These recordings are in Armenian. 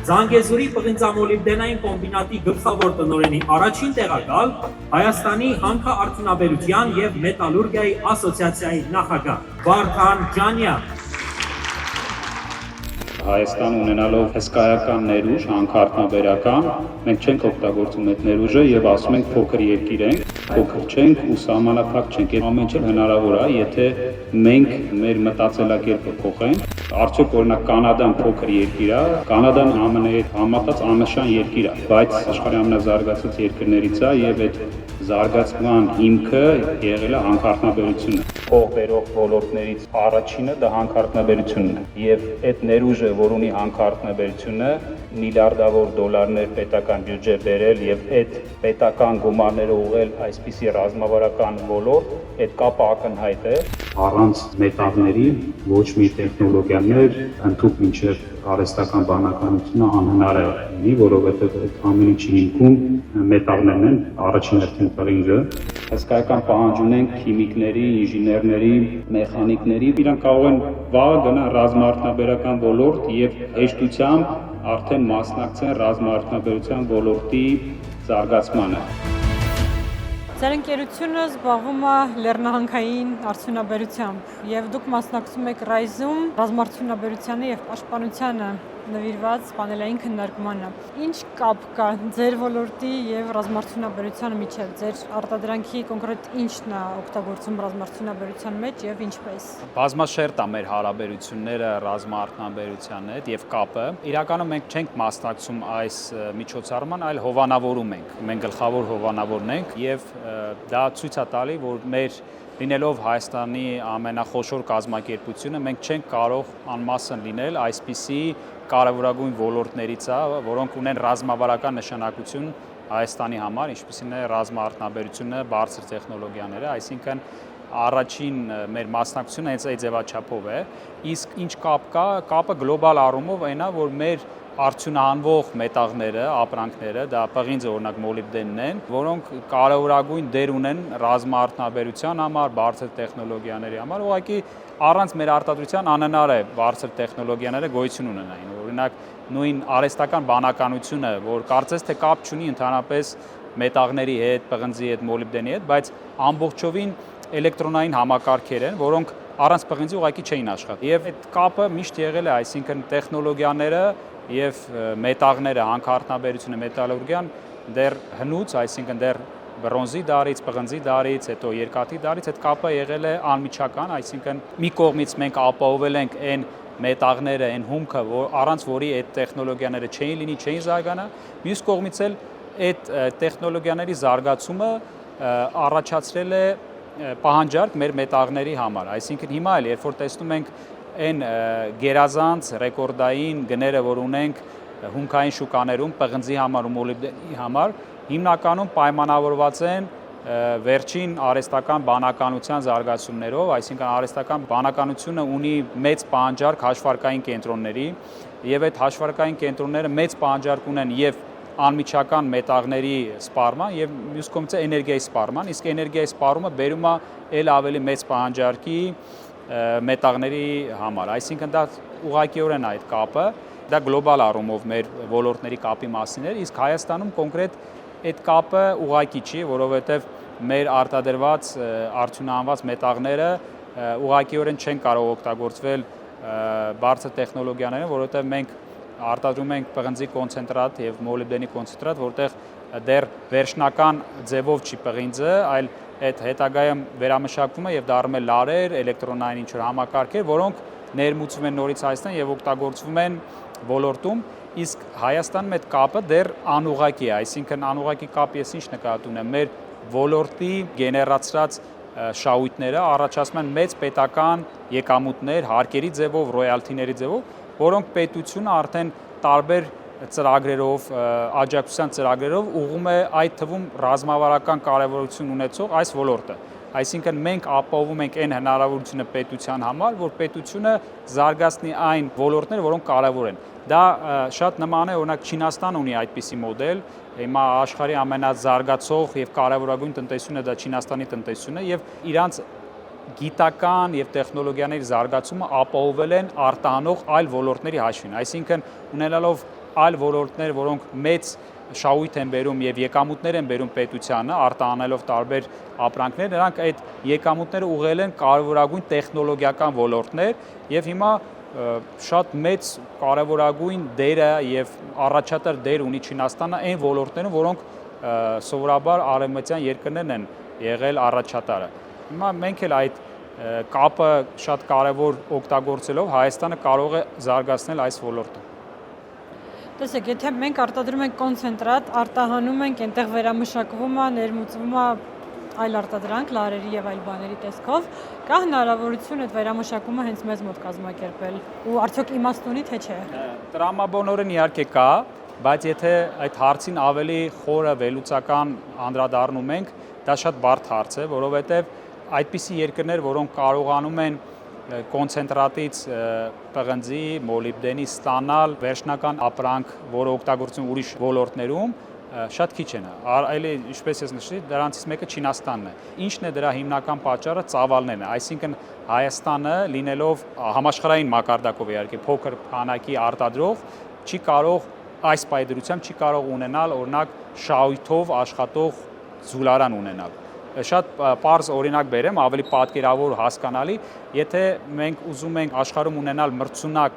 Զանգեզուրի պղնձամոլիբդենային կոմբինատի գլխավոր տնօրենի առաջին տեղակալ Հայաստանի հանքարդյունաբերության և մետալուրգիայի ասոցիացիայի նախագահ Վարդան Ջանյան։ Հայաստան ունենալով հսկայական ներուժ, հանքարդյունաբերական, մենք չենք օգտագործում այդ ներուժը եւ ասում ենք փոքր երկիր ենք, փոքր չենք ու սահմանափակ չենք։ Այդ ամեն ինչ հնարավոր է, եթե մենք մեր մտածելակերպը փոխենք։ Արդյոք օրինակ Կանադան փոքր երկիր է, Կանադան ԱՄՆ-ի հետ համատած աննշան երկիր է, բայց աշխարհի ամենազարգացած երկրներից է եւ այդ զարգացման հիմքը եղել է հանքարդյունաբերությունը։ Փող բերող ոլորտներից առաջինը դա հանքարդյունաբերությունն է եւ այդ ներուժը, որ ունի հանքարդյունաբերությունը, միլիարդավոր դոլարներ պետական բյուջե բերել եւ այդ պետական գումարները ուղղել այսպիսի ռազմավարական ոլորտ, այդ կապը ակնհայտ է։ Առանց մետաղների ոչ մի տեխնոլոգիաներ ընդհանուր մինչև արհեստական բանականությունը անհնար է լինի, որովհետև այդ ամեն ինչի հիմքում մետաղներն են, առաջին հերթին պղինձը։ Հսկայական պահանջ ունենք քիմիկների, ինժեներների, մեխանիկների, իրանք կարող են վաղը գնան ռազմաարդյունաբերական ոլորտ եւ հեշտությամբ արդեն մասնակցեն ռազմաարդյունաբերության ոլորտի զարգացմանը։ Ձեր ընկերությունը զբաղվում է լեռնահանքային արդյունաբերությամբ եւ դուք մասնակցում եք Rise-ում ռազմաարդյունաբերությանը եւ պաշտպանությանը նվիրված պանելային քննարկմանը։ Ինչ կապ կա ձեր ոլորտի եւ ռազմաարդյունաբերության միջեւ։ Ձեր արտադրանքի կոնկրետ ինչն է օգտագործում ռազմաարդյունաբերության մեջ եւ ինչպես։ Բազմաշերտ է մեր հարաբերությունները ռազմաարդյունաբերության հետ եւ կապը։ Իրականում մենք չենք մասնակցում այս միջոցառման, այլ հովանավորում ենք։ Մենք գլխավոր հովանավորն ենք եւ դա ցույց է տալի, որ մեր լինելով Հայաստանի ամենախոշոր կազմակերպությունը, մենք չենք կարող անմասն լինել այսպիսի կարևորագույն ոլորտներից, որոնք ունեն ռազմավարական նշանակություն Հայաստանի համար, ինչպիսին է ռազմաարդյունաբերությունը, բարձր տեխնոլոգիաները, այսինքն առաջին մեր մասնակցությունը հենց այդ ձևաչափով է, իսկ ինչ կապ կա, կապը գլոբալ առումով այն է, որ մեր արդյունահանվող մետաղները, ապրանքները, դա պղինձը օրինակ մոլիբդենն են, որոնք կարևորագույն դեր ունեն ռազմաարդյունաբերության համար, բարձր տեխնոլոգիաների համար, ուղղակի առանց մեր արտադրության անհնար է բարձր տեխնոլոգիաները գոյություն ունենային։ Օրինակ նույն արհեստական բանականությունը, որ կարծես թե կապ չունի ընդհանրապես մետաղների հետ, պղնձի հետ, մոլիբդենի հետ, բայց ամբողջովին էլեկտրոնային համակարգեր են, որոնք առանց պղնձի ուղղակի չէին աշխատի։ Եվ այդ կապը միշտ եղել է, այսինքն տեխնոլոգիաները եւ մետաղները, հանքարդյունաբերությունը, մետալուրգիան դեռ հնուց, այսինքն դեռ բրոնզի դարից, պղնձի դարից, հետո երկաթի դարից այդ կապը եղել է անմիջական, այսինքն մի կողմից մենք ապահովել ենք այն մետաղները, այն հումքը, առանց որի այդ տեխնոլոգիաները չէին լինի, չէին զարգանա, մյուս կողմից էլ այդ տեխնոլոգիաների զարգացումը առաջացրել է պահանջարկ մեր մետաղների համար, այսինքն հիմա էլ երբ որ տեսնում ենք այն գերազանց ռեկորդային գները, որ ունենք հումքային շուկաներում, պղնձի համար ու մոլիբդենի համար, հիմնականում պայմանավորված են վերջին արհեստական բանականության զարգացումներով, այսինքն արհեստական բանականությունը ունի մեծ պահանջարկ հաշվարկային կենտրոնների եւ այդ հաշվարկային կենտրոնները մեծ պահանջարկ ունեն եւ անմիջական մետաղների սպառման եւ մյուս կողմից էներգիայի սպառման, իսկ էներգիայի սպառումը բերում է ել ավելի մեծ պահանջարկի մետաղների համար, այսինքն դա ուղղակիորեն այդ կապը, դա գլոբալ առումով մեր ոլորտների կապի մասին էր, իսկ Հայաստանում կոնկրետ այդ կապը ուղղակի չի, որովհետև մեր արտադրված արդյունահանված մետաղները ուղղակիորեն չեն կարող օգտագործվել բարձր տեխնոլոգիաներով, որովհետև մենք արտադրում ենք պղնձի կոնցենտրատ եւ մոլիբդենի կոնցենտրատ, որտեղ դեռ վերջնական ձևով չի պղինձը, այլ այդ հետագայում վերամշակվում է եւ դառնում է լարեր, էլեկտրոնային ինչ-որ համակարգեր, որոնք ներմուծվում են նորից Հայաստան եւ օգտագործվում են ոլորտում, իսկ Հայաստանում այդ կապը դեռ անուղղակի է, այսինքն անուղղակի կապ ես ինչ նկատի ունեմ, մեր ոլորտի գեներացրած շահույթները առաջացնում են մեծ պետական եկամուտներ, հարկերի ձևով, ռոյալթիների ձևով, որոնք պետությունը արդեն տարբեր ծրագրերով, աջակցության ծրագրերով ուղղում է այդ թվում ռազմավարական կարևորություն ունեցող այս ոլորտը։ Այսինքն մենք ապահովում ենք այն հնարավորությունը պետության համար, որ պետությունը զարգացնի այն ոլորտները, որոնք կարևոր են։ Դա շատ նման է, օրինակ Չինաստան ունի այդպիսի մոդել, հիմա աշխարհի ամենազարգացող եւ կարևորագույն տնտեսությունը դա Չինաստանի տնտեսությունն է եւ իրանց գիտական եւ տեխնոլոգիաների զարգացումը ապահովել են արտահանող այլ ոլորտների հաշվին, այսինքն ունենալով այլ ոլորտներ, որոնք մեծ շահույթ են բերում եւ եկամուտներ են բերում պետությանը, արտահանելով տարբեր ապրանքներ, նրանք այդ եկամուտները ուղղել են կարևորագույն տեխնոլոգիական ոլորտներ եւ հիմա շատ մեծ կարևորագույն դերը եւ առաջատար դեր ունի Չինաստանը այն ոլորտներում, որոնք սովորաբար արևմտյան երկրներն են եղել առաջատարը։ Հիմա մենք էլ այդ կապը շատ կարևոր օգտագործելով Հայաստանը կարող է զարգացնել այս ոլորտը։ Տեսեք, եթե մենք արտադրում ենք կոնցենտրատ, արտահանում ենք, այնտեղ վերամշակվում է, ներմուծվում է այլ արտադրանք, լարերի եւ այլ բաների տեսքով, կա հնարավորություն այդ վերամշակումը հենց մեզ մոտ կազմակերպել։ Ու արդյոք իմաստ ունի, թե չէ։ Տրամաբանորեն իհարկե կա, բայց եթե այդ հարցին ավելի խորը վերլուծական անդրադառնում ենք, դա շատ բարդ հարց է, որովհետեւ այդպիսի երկրներ, որոնք կարողանում են կոնցենտրատից պղնձի, մոլիբդենի ստանալ վերջնական ապրանք, որը օգտագործվում ուրիշ ոլորտներում, շատ քիչ են։ Այլ ինչպես ես նշեցի, դրանցից մեկը Չինաստանն է։ Ինչն է դրա հիմնական պատճառը? Ծավալներն են, այսինքն Հայաստանը լինելով համաշխարհային մակարդակով իհարկե փոքր քանակի արտադրող, չի կարող այս պայդրությամբ չի կարող ունենալ օրինակ շահույթով աշխատող զուլարան ունենալ։ Շատ պարզ օրինակ բերեմ, ավելի պատկերավոր հասկանալի, եթե մենք ուզում ենք աշխարհում ունենալ մրցունակ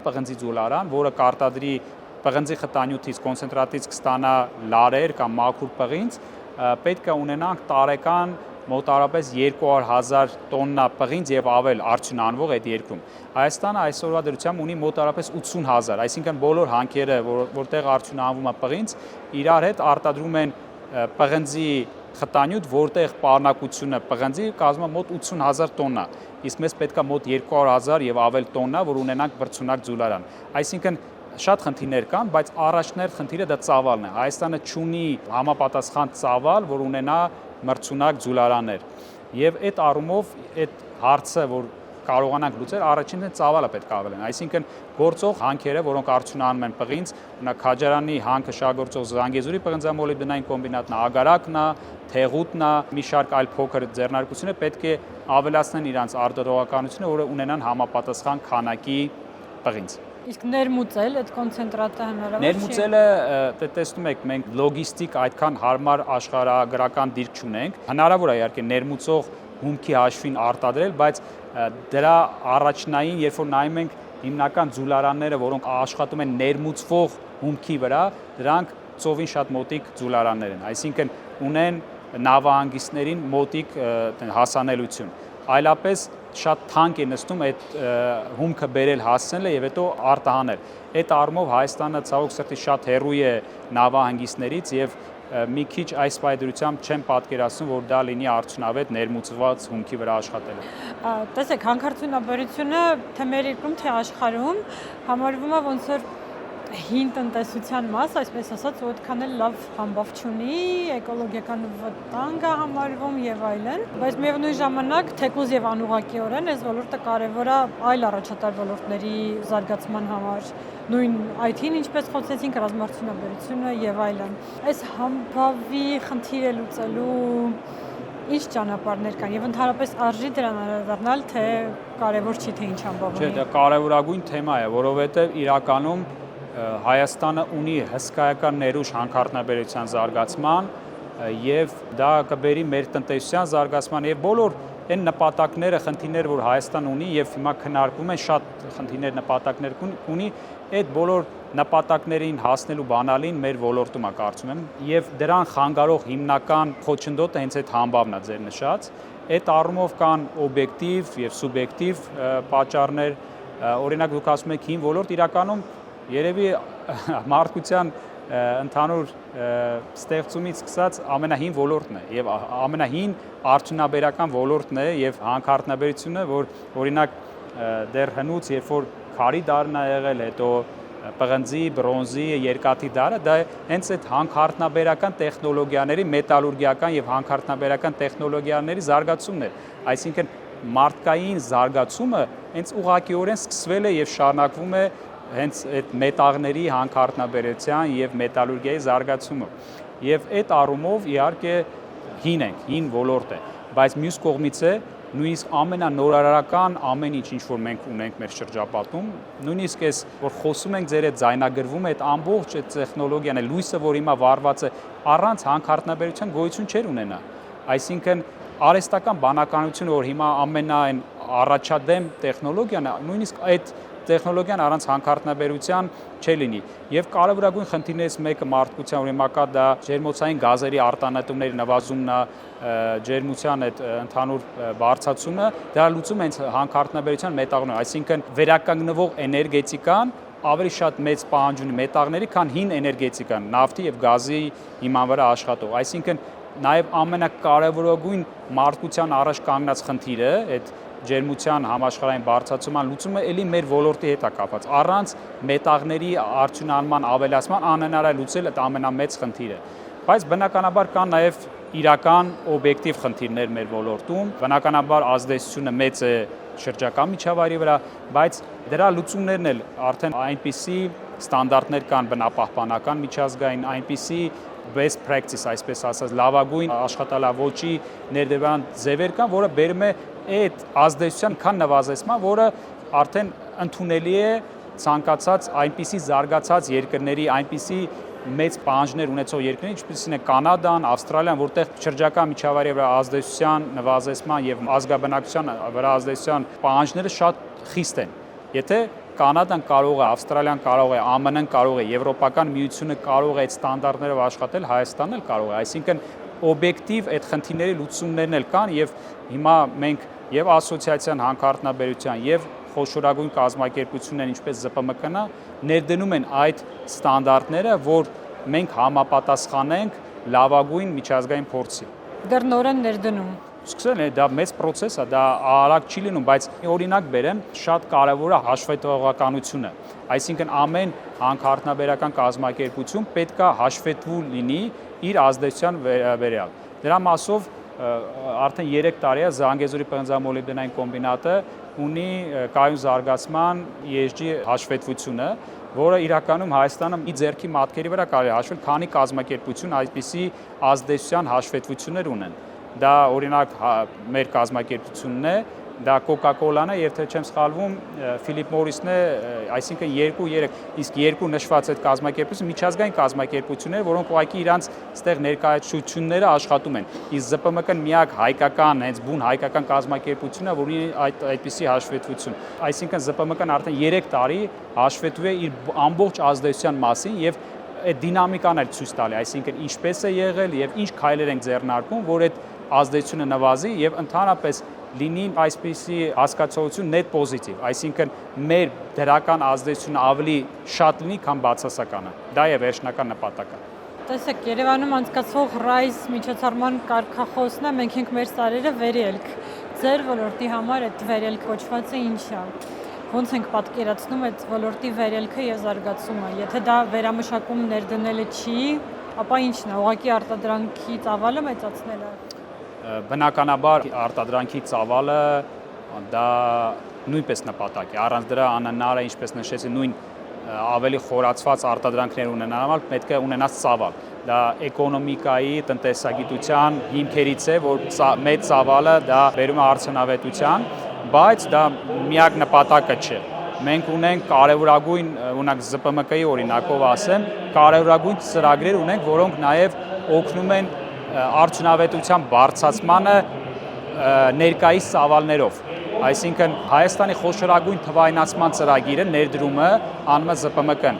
պղնձի զուլարան, որը կարտադրի պղնձի խտանյութից, կոնցենտրատից կստանա լարեր կամ մաքուր պղինձ, պետք է ունենանք տարեկան մոտավորապես 200,000 տոննա պղինձ եւ ավել արդյունանվող այդ երկրում։ Հայաստանը այսօրվա դրությամբ ունի մոտավորապես 80,000, այսինքն բոլոր հանքերը, որտեղ արդյունանվում է պղինձ, իրար հետ արտադրում են պղնձի խտանյութ, որտեղ պարունակությունը պղնձի կազմում է մոտ 80,000 տոննա, իսկ մեզ պետք է մոտ 200,000 եւ ավել տոննա, որ ունենանք մրցունակ զուլարան։ Այսինքն շատ խնդիրներ կան, բայց առաջներ խնդիրը դա ծավալն է։ Հայաստանը չունի համապատասխան ծավալ, որ ունենա մրցունակ զուլարաններ։ Եվ այդ առումով այդ հարցը, որ կարողանանք լուծել, առաջինն ծավալը պետք է ավելեն, այսինքն գործող հանքերը, որոնք արդյունանում են պղինձ, օրինակ Քաջարանի հանքը շահգործող Զանգեզուրի պղնձամոլիբդենային կոմբինատն է, Ագարակն է, Թեղուտն է, մի շարք այլ փոքր ձեռնարկություններ պետք է ավելացնեն իրենց արտադրողականությունը, որը ունենան համապատասխան քանակի պղինձ։ Իսկ ներմուծել այդ կոնցենտրատը հնարավոր չէ։ Ներմուծելը տեսնում եք, մենք լոգիստիկ այդքան հարմար աշխարհագրական դիրք չունենք։ Հնարավոր է իհարկե ներմուծող հումքի հաշվին արտադրել, բայց դրա առաջնային, երբ որ նայում ենք հիմնական զուլարանները, որոնք աշխատում են ներմուծվող հումքի վրա, դրանք ծովին շատ մոտիկ զուլարաններ են, այսինքն ունեն նավահանգիստներին մոտիկ հասանելիություն։ Այլապես շատ թանկ է նստում այդ հումքը բերել հասցնելը եւ հետո արտահանել։ Այդ առումով Հայաստանը ցավոք սրտի շատ հեռու է նավահանգիստներից եւ մի քիչ այս պայդրությամբ չեմ պատկերացնում, որ դա լինի արդյունավետ ներմուծված հումքի վրա աշխատելը։ Տեսեք, հանքարդյունաբերությունը թե մեր երկրում, թե աշխարհում համարվում է ոնց որ հին տնտեսության մաս, այսպես ասած, ու այդքան էլ լավ համբավ չունի, էկոլոգիական վտանգ է համարվում եւ այլն, բայց միևնույն ժամանակ թեկուզ եւ անուղղակիորեն այս ոլորտը կարեւոր է այլ առաջատար ոլորտների զարգացման համար, նույն IT-ն, ինչպես խոսեցինք, ռազմարտունաբերությունը եւ այլն։ Այս համբավի խնդիրը լուծելու ինչ ճանապարհներ կան եւ ընդհանրապես արժի դրան անդրադառնալ, թե կարեւոր չի, թե ինչ համբավ ունի։ Չէ, դա կարևորագույն թեմա է, որովհետեւ իրականում Հայաստանը ունի հսկայական ներուժ հանքարդյունաբերության զարգացման եւ դա կբերի մեր տնտեսության զարգացման եւ բոլոր այն նպատակները, խնդիրները, որ Հայաստան ունի եւ հիմա քննարկվում են, շատ խնդիրներ, նպատակներ ունի, այդ բոլոր նպատակներին հասնելու բանալին մեր ոլորտում է, կարծում եմ, եւ դրան խանգարող հիմնական խոչընդոտը հենց այդ համբավն է ձեր նշած։ Այդ առումով կան օբյեկտիվ եւ սուբյեկտիվ պատճառներ, օրինակ դուք ասում եք հին ոլորտ, իրականում երևի մարդկության ընդհանուր ստեղծումից սկսած ամենահին ոլորտն է եւ ամենահին արդյունաբերական ոլորտն է եւ հանքարդյունաբերությունը, որ օրինակ դեռ հնուց, երբ որ քարի դարն է եղել, հետո պղնձի, բրոնզի, երկաթի դարը, դա հենց այդ հանքարդյունաբերական տեխնոլոգիաների, մետալուրգիական եւ հանքարդյունաբերական տեխնոլոգիաների զարգացումն է, այսինքն մարդկային զարգացումը հենց ուղղակիորեն սկսվել է եւ շարունակվում է հենց այդ մետաղների հանքարդյունաբերության եւ մետալուրգիայի զարգացումը։ Եվ այդ առումով իհարկե հին ոլորտ է, բայց մյուս կողմից է նույնիսկ ամենանորարարական ամեն ինչ որ մենք ունենք մեր շրջապատում, նույնիսկ այս որ խոսում ենք ձեր այդ ձայնագրվում այդ ամբողջ այդ տեխնոլոգիան, այդ լույսը, որ հիմա վառված է, առանց հանքարդյունաբերության գոյություն չէր ունենա։ Այսինքն արհեստական բանականությունը, որ հիմա ամենայն առաջադեմ տեխնոլոգիան է, նույնիսկ այդ տեխնոլոգիան առանց հանքարդյունաբերության չի լինի։ Եվ կարևորագույն խնդիրներից մեկը մարդկության օրինակ դա ջերմոցային գազերի արտանետումների նվազումն է, ջերմության այդ ընդհանուր բարձրացումը, դրա լուծումը հենց հանքարդյունաբերության մետաղներն է, այսինքն վերականգնվող էներգետիկան ավելի շատ մեծ պահանջ ունի մետաղների, քան հին էներգետիկան, նավթի եւ գազի հիման վրա աշխատող։ Այսինքն նաև ամենակարևորագույն մարդկության առաջ կանգնած խնդիրը, այդ ջերմության համաշխարհային բարձրացման լուծումը էլի մեր ոլորտի հետ է կապված։ Առանց մետաղների արդյունահանման ավելացման անհնար է լուծել այդ ամենամեծ խնդիրը։ Բայց բնականաբար կան նաև իրական օբյեկտիվ խնդիրներ մեր ոլորտում, բնականաբար ազդեցությունը մեծ է շրջակա միջավայրի վրա, բայց դրա լուծումներն էլ արդեն այնպիսի ստանդարտներ կան բնապահպանական միջազգային, այնպիսի best practice, այսպես ասած, լավագույն աշխատալավոճի ներդրման ձևեր կան, որը բերում է այդ ազդեցության քան նվազեցման, որը արդեն ընդունելի է ցանկացած այնպիսի զարգացած երկրների, այնպիսի մեծ պահանջներ ունեցող երկրների, ինչպիսին է Կանադան, Ավստրալիան, որտեղ շրջակա միջավայրի վրա ազդեցության նվազեցման եւ ազգաբնակության վրա ազդեցության պահանջները շատ խիստ են։ Եթե Կանադան կարող է, Ավստրալիան կարող է, ԱՄՆ-ն կարող է, Եվրոպական միությունը կարող է այդ ստանդարտներով աշխատել, Հայաստանն էլ կարող է, այսինքն օբյեկտիվ այդ խնդիրների լուծումներն էլ կան եւ հիմա մենք եւ ասոցիացիան հանքարդյունաբերության եւ խոշորագույն կազմակերպություններ, ինչպես ԶՊՄԿ-ն, ներդնում են այդ ստանդարտները, որ մենք համապատասխանենք լավագույն միջազգային փորձի։ Դեռ նոր են ներդնում։ Սկսել է, դա մեծ process է, դա արագ չի լինում, բայց օրինակ բերեմ, շատ կարևոր է հաշվետվողականությունը։ Այսինքն ամեն հանքարդյունաբերական կազմակերպություն պետք է հաշվետվու լինի իր ազդեցության վերաբերյալ։ Դրա մասով արդեն 3 տարի է Զանգեզուրի պղնձամոլիբդենային կոմբինատը ունի կայուն զարգացման ESG հաշվետվությունը, որը իրականում Հայաստանը ի ձեռքի մատքերի վրա կարելի է հաշվել, քանի կազմակերպություն այսպիսի ազդեցության հաշվետվություններ ունեն։ Դա օրինակ մեր կազմակերպությունն է, դա Coca-Cola-ն է եւ թե չեմ սխալվում Philip Morris-ն է, այսինքն 2-3, իսկ 2 նշված այդ կազմակերպությունը միջազգային կազմակերպություններ, որոնք ուղղակի իրանց ստեղ ներկայացությունները աշխատում են։ Իսկ ԶՊՄԿ-ն միակ հայկական, հենց բուն հայկական կազմակերպությունն է, որ ունի այդպիսի հաշվետվություն։ Այսինքն ԶՊՄԿ-ն արդեն 3 տարի հաշվետու է իր ամբողջ ազդեցության մասին եւ այդ դինամիկան էլ ցույց տալի, այսինքն ինչպես է եղել եւ ինչ քայլեր են ձեռնարկում, որ այդ ազդեցությունը նվազի եւ ընդհանրապես լինի այսպիսի հասկացողություն net positive, այսինքն մեր դրական ազդեցությունը ավելի շատ լինի, քան բացասականը։ Դա է վերջնական նպատակը։ Տեսեք, Երևանում անցկացվող Rise միջոցառման կարգախոսն է, մենք ենք մեր սարերը վերելք։ Ձեր ոլորտի համար այդ վերելք կոչվածը ինչ է։ Ոնց ենք պատկերացնում այդ ոլորտի վերելքը եւ զարգացումը։ Եթե դա վերամշակում ներդնելը չի, ապա ի՞նչն է, ուղղակի արտադրանքի ծավալը մեծացնելը։ Բնականաբար արտադրանքի ծավալը դա նույնպես նպատակ է։ Առանց դրա անհնար է, ինչպես նշեցի, նույն ավելի խորացված արտադրանքներ ունենալ, պետք է ունենալ ծավալ։ Դա էկոնոմիկայի, տնտեսագիտության հիմքերից է, որ մեծ ծավալը դա բերում է արդյունավետության, բայց դա միակ նպատակը չէ։ Մենք ունենք կարևորագույն, օրինակ ԶՊՄԿ-ի օրինակով ասեմ, կարևորագույն ծրագրեր ունենք, որոնք նաև օգնում են արդյունավետության բարձրացմանը ներկայիս ծավալներով։ Այսինքն Հայաստանի խոշորագույն թվայնացման ծրագիրը ներդրումը անում է ԶՊՄԿ-ն։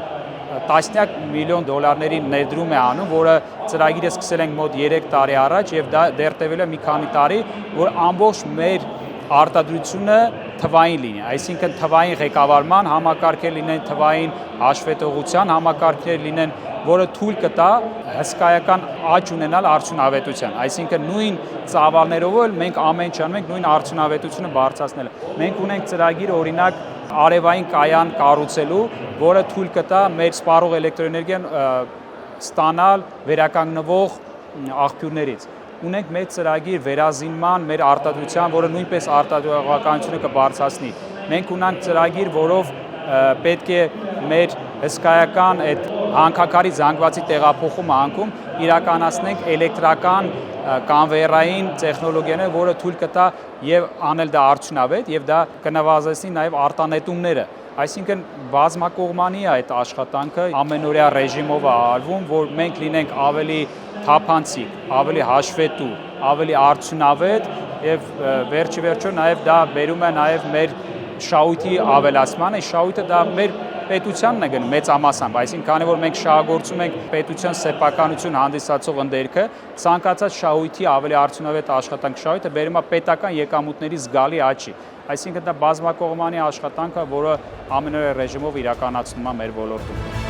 Տասնյակ միլիոն դոլարների ներդրում է անում, որը ծրագիրը սկսել ենք մոտ 3 տարի առաջ եւ դա դեռ տևել է մի քանի տարի, որ ամբողջ մեր արտադրությունը թվային լինի, այսինքն թվային ղեկավարման համակարգեր լինեն, թվային հաշվետվողության համակարգեր լինեն, որը թույլ կտա հսկայական աճ ունենալ արդյունավետության, այսինքն նույն ծավալներով էլ մենք ամեն ինչ անում ենք նույն արդյունավետությունը բարձրացնելը։ Մենք ունենք ծրագիր օրինակ արևային կայան կառուցելու, որը թույլ կտա մեր սպառող էլեկտրոէներգիան ստանալ վերականգնվող աղբյուրներից։ Ունենք մեծ ծրագիր վերազինման մեր արտադրության, որը նույնպես արտադրողականությունը կբարձրացնի։ Մենք ունենք ծրագիր, որով պետք է մեր հսկայական այդ հանքաքարի զանգվածի տեղափոխումը անկում իրականացնենք էլեկտրական կանվեյերային տեխնոլոգիաներ, որը թույլ կտա եւ անել դա արդյունավետ եւ դա կնվազեցնի նաեւ արտանետումները։ Այսինքն բազմակողմանի է այդ աշխատանքը, ամենօրյա ռեժիմով է արվում, որ մենք լինենք ավելի թափանցիկ, ավելի հաշվետու, ավելի արդյունավետ եւ վերջիվերջո նաեւ դա բերում է նաեւ մեր շահույթի ավելացմանը, շահույթը դա մեր պետությանն է գնում մեծամասամբ, այսինքն քանի որ մենք շահագործում ենք պետության սեփականություն հանդիսացող ընդերքը, ցանկացած շահույթի ավելի արդյունավետ աշխատանք շահույթը բերում է պետական եկամուտների զգալի աճի։ Այսինքն դա բազմակողմանի աշխատանք է, որը ամենօրյա ռեժիմով իրականացնում է մեր ոլորտում։